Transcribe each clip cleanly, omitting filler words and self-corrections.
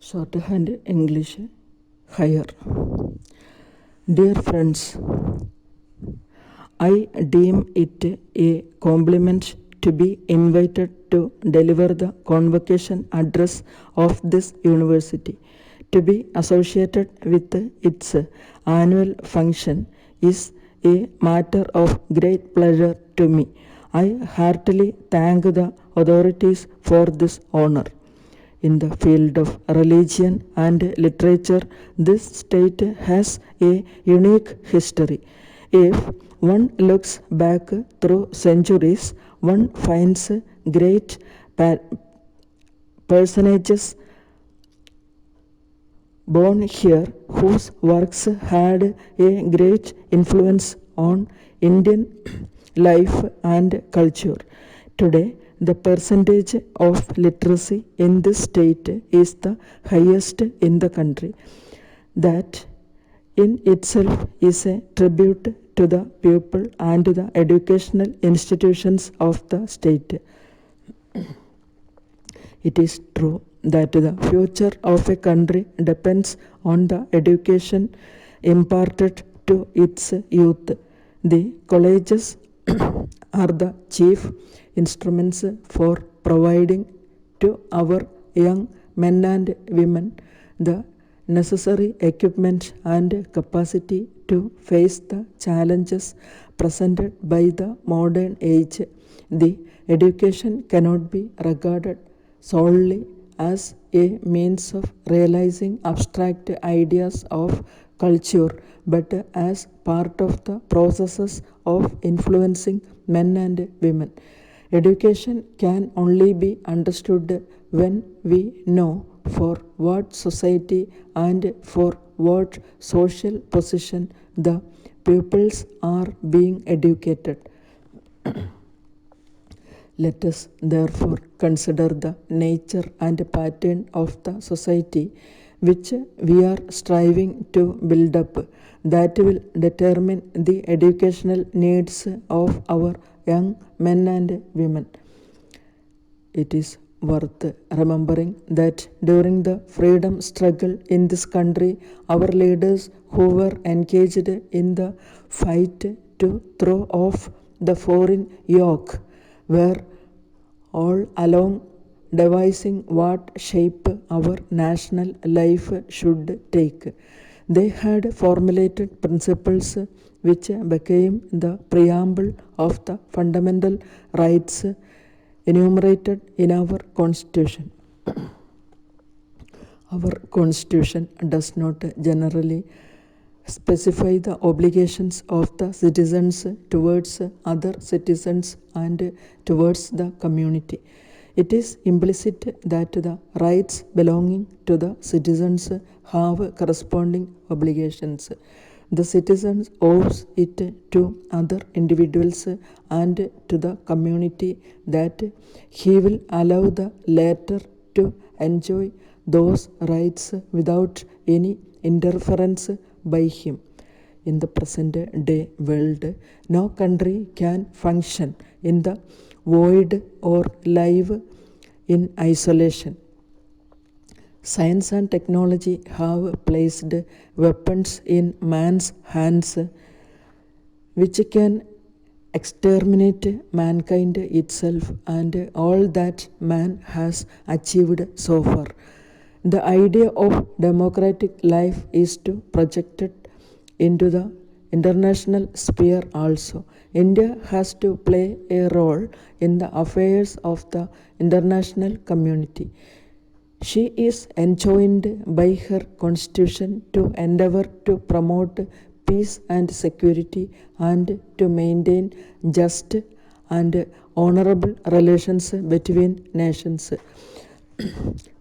Shorthand English higher. Dear friends, I deem it a compliment to be invited to deliver the convocation address of this university. To be associated with its annual function is a matter of great pleasure to me. I heartily thank the authorities for this honor. In the field of religion and literature, this state has a unique history. If one looks back through centuries, one finds great personages born here whose works had a great influence on Indian life and culture. Today, the percentage of literacy in this state is the highest in the country. That in itself is a tribute to the people and the educational institutions of the state. It is true that the future of a country depends on the education imparted to its youth. The colleges are the chief instruments for providing to our young men and women the necessary equipment and capacity to face the challenges presented by the modern age. The education cannot be regarded solely as a means of realizing abstract ideas of culture, but as part of the processes of influencing men and women. Education can only be understood when we know for what society and for what social position the pupils are being educated. Let us therefore consider the nature and pattern of the society which we are striving to build up. That will determine the educational needs of our young men and women. It is worth remembering that during the freedom struggle in this country, our leaders who were engaged in the fight to throw off the foreign yoke were all along devising what shape our national life should take. They had formulated principles which became the preamble of the fundamental rights enumerated in our Constitution. Our Constitution does not generally specify the obligations of the citizens towards other citizens and towards the community. It is implicit that the rights belonging to the citizens have corresponding obligations. The citizen owes it to other individuals and to the community that he will allow the latter to enjoy those rights without any interference by him. In the present day world, no country can function in the void or live in isolation. Science and technology have placed weapons in man's hands which can exterminate mankind itself and all that man has achieved so far. The idea of democratic life is to project it into the international sphere also. India has to play a role in the affairs of the international community. She is enjoined by her constitution to endeavor to promote peace and security and to maintain just and honorable relations between nations.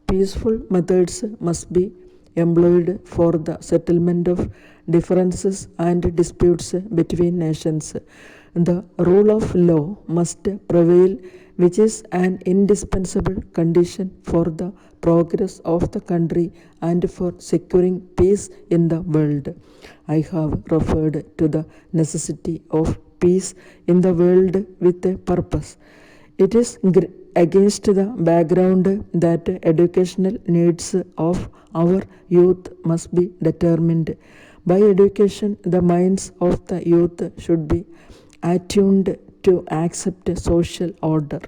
Peaceful methods must be employed for the settlement of differences and disputes between nations. The rule of law must prevail, which is an indispensable condition for the progress of the country and for securing peace in the world. I have referred to the necessity of peace in the world with a purpose. It is against the background that educational needs of our youth must be determined. By education, the minds of the youth should be attuned to accept social order.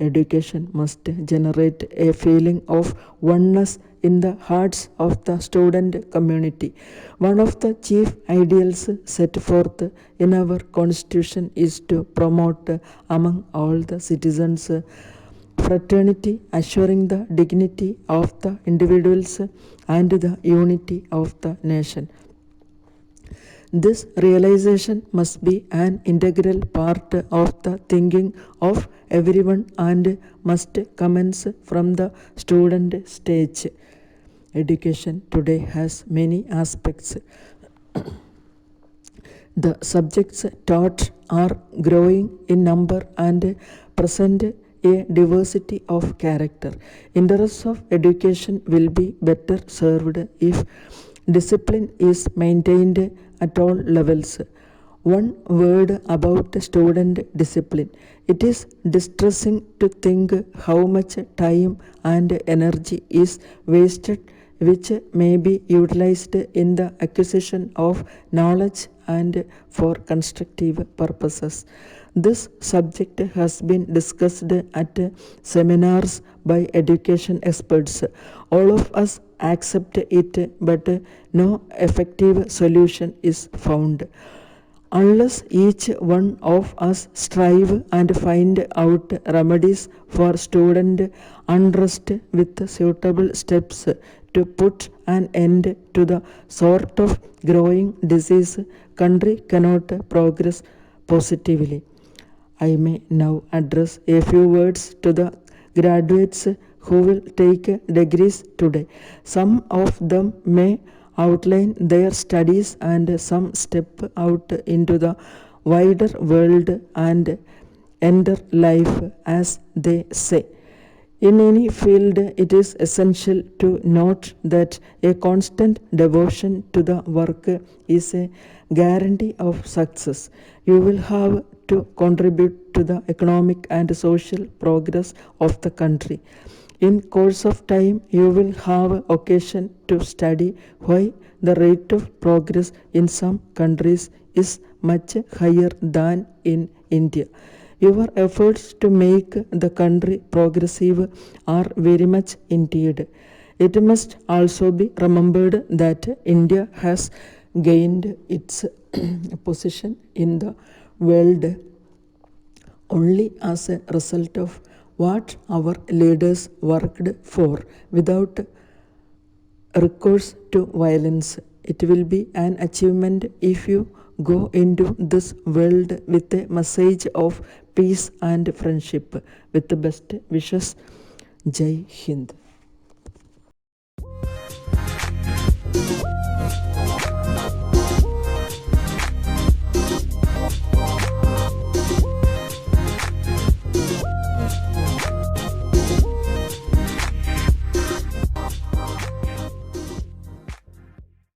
Education must generate a feeling of oneness in the hearts of the student community. One of the chief ideals set forth in our Constitution is to promote among all the citizens fraternity, assuring the dignity of the individuals and the unity of the nation. This realization must be an integral part of the thinking of everyone and must commence from the student stage. Education today has many aspects. The subjects taught are growing in number and present a diversity of character. Interests of education will be better served if discipline is maintained at all levels. One word about student discipline. It is distressing to think how much time and energy is wasted, which may be utilized in the acquisition of knowledge and for constructive purposes. This subject has been discussed at seminars by education experts. All of us accept it, but no effective solution is found. Unless each one of us strive and find out remedies for student unrest with suitable steps to put an end to the sort of growing disease, country cannot progress positively. I may now address a few words to the graduates who will take degrees today. Some of them may outline their studies and some step out into the wider world and enter life, as they say. In any field, it is essential to note that a constant devotion to the work is a guarantee of success. You will have to contribute to the economic and social progress of the country. In course of time, you will have occasion to study why the rate of progress in some countries is much higher than in India. Your efforts to make the country progressive are very much indeed. It must also be remembered that India has gained its position in the world only as a result of what our leaders worked for without recourse to violence. It will be an achievement if you go into this world with a message of peace and friendship. With the best wishes, Jai Hind.